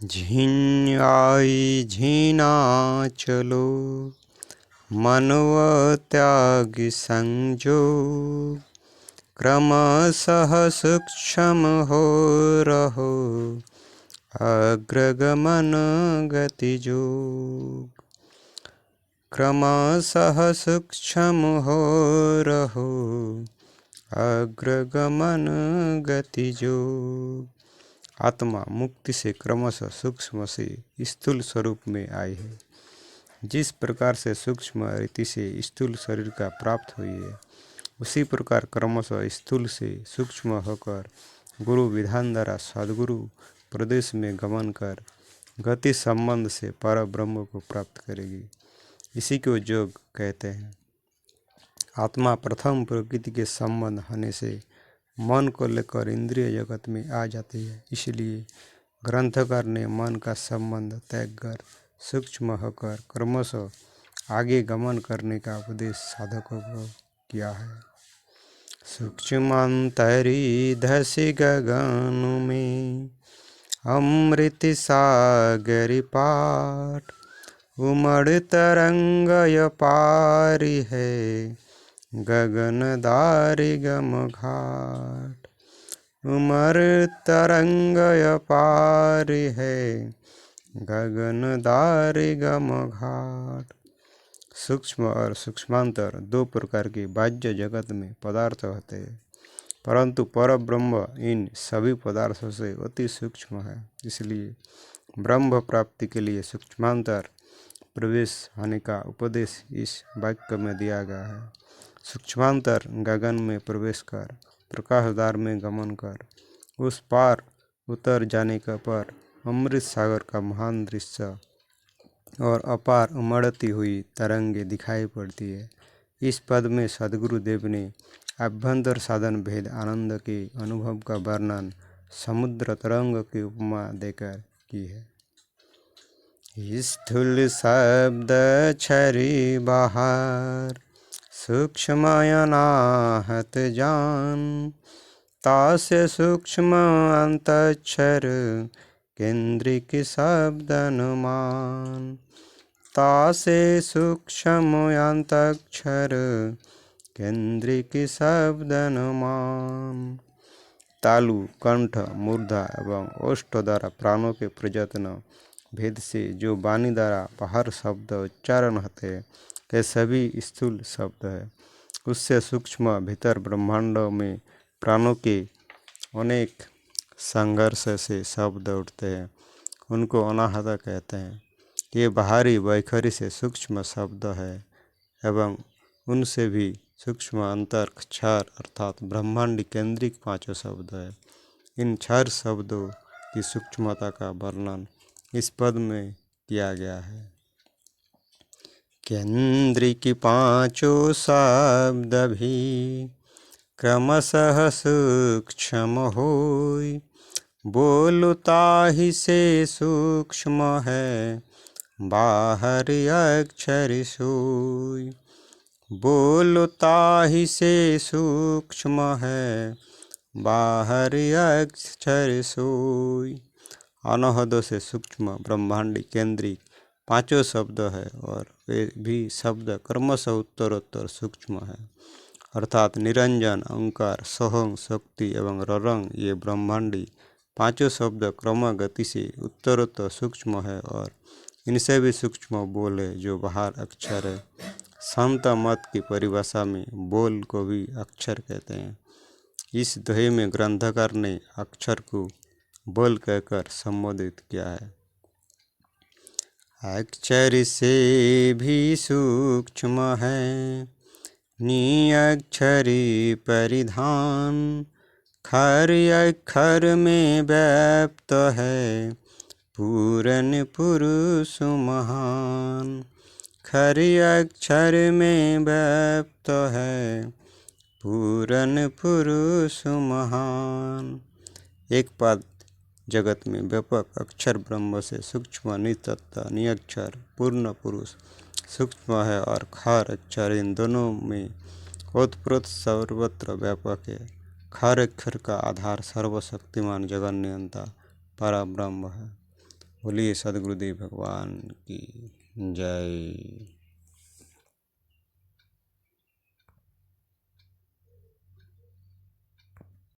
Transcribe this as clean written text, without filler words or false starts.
झिञ्ञाई झीनाचलो मनव त्यागी संजोग क्रमशः सूक्ष्म हो रहो अग्रगमन गति जोग। क्रमशः सूक्ष्म हो रहो अग्रगमन गति जोग। आत्मा मुक्ति से क्रमशः सूक्ष्म से स्थूल स्वरूप में आई है। जिस प्रकार से सूक्ष्म रीति से स्थूल शरीर का प्राप्त हुई है, उसी प्रकार क्रमशः स्थूल से सूक्ष्म होकर गुरु विधान द्वारा सद्गुरु प्रदेश में गमन कर गति संबंध से पर ब्रह्म को प्राप्त करेगी। इसी को योग कहते हैं। आत्मा प्रथम प्रकृति के संबंध होने से मन को लेकर इंद्रिय जगत में आ जाती है। इसलिए ग्रंथकार ने मन का संबंध त्याग कर सूक्ष्म होकर क्रमशः आगे गमन करने का उपदेश साधकों को किया है। सूक्ष्मांतरी धसी गगन में अमृत सागरी पाठ उमड़ तरंगय पारी है गगनदारी गम घाट। उमर तरंगय पारी है गगनदारी गम घाट। सूक्ष्म और सूक्ष्मांतर दो प्रकार के बाह्य जगत में पदार्थ होते हैं, परंतु पर ब्रह्म इन सभी पदार्थों से अति सूक्ष्म है। इसलिए ब्रह्म प्राप्ति के लिए सूक्ष्मांतर प्रवेश होने का उपदेश इस वाक्य में दिया गया है। सूक्ष्मांतर गगन में प्रवेश कर प्रकाश द्वार में गमन कर उस पार उतर जाने का पर अमृत सागर का महान दृश्य और अपार उमड़ती हुई तरंगे दिखाई पड़ती है। इस पद में सद्गुरु देव ने अभ्यंतर साधन भेद आनंद के अनुभव का वर्णन समुद्र तरंग की उपमा देकर की है। स्थूल शब्द छरी बाहर सूक्ष्म अनाहत जान तास्य सूक्ष्म अंतच्छर केंद्रिक शब्द अनुमान। तासे सूक्ष्म अंतच्छर केंद्रिक शब्द अनुमान। तालु कंठ मूर्धा एवं ओष्ठ द्वारा प्राणों के प्रयत्न भेद से जो वाणी द्वारा बाहर शब्द उच्चारण होते हैं के सभी स्थूल शब्द है। उससे सूक्ष्म भीतर ब्रह्मांडों में प्राणों के अनेक संघर्ष से शब्द उठते हैं, उनको अनाहत कहते हैं। ये बाहरी वैखरी से सूक्ष्म शब्द है एवं उनसे भी सूक्ष्म अंतर क्षर अर्थात ब्रह्मांडी केंद्रिक पांचों शब्द है। इन क्षर शब्दों की सूक्ष्मता का वर्णन इस पद में किया गया है। केंद्रिक पांचों शब्द भी क्रमशः सूक्ष्म होय बोलता ही से सूक्ष्म है बाहर अक्षर सोय। बोलता ही से सूक्ष्म है बाहर अक्षर सोय। अनहदों से सूक्ष्म ब्रह्मांडी केंद्रिक पांचों शब्द है और वे भी शब्द क्रमशः उत्तरोत्तर सूक्ष्म है, अर्थात निरंजन ओंकार सोहंग शक्ति एवं ररंग ये ब्रह्मांडी पांचों शब्द क्रम गति से उत्तरोत्तर सूक्ष्म है और इनसे भी सूक्ष्म बोल है जो बाहर अक्षर है। संत मत की परिभाषा में बोल को भी अक्षर कहते हैं। इस दोहे में ग्रंथकार ने अक्षर को बोल कहकर संबोधित किया है। अक्षर से भी सूक्ष्म है निअक्षरी परिधान खर अक्षर में व्याप्त है पूरन पुरुष महान। खर अक्षर में व्याप्त है पूरन पुरुष महान। एक पद जगत में व्यापक अक्षर ब्रह्म से सूक्ष्म नितत्व निअक्षर पूर्ण पुरुष सूक्ष्म है और खार अक्षर इन दोनों में ओतप्रोत सर्वत्र व्यापक है। खार अक्षर का आधार सर्वशक्तिमान जगन्नियंता परब्रह्म है। बोलिए सद्गुरुदेव भगवान की जय।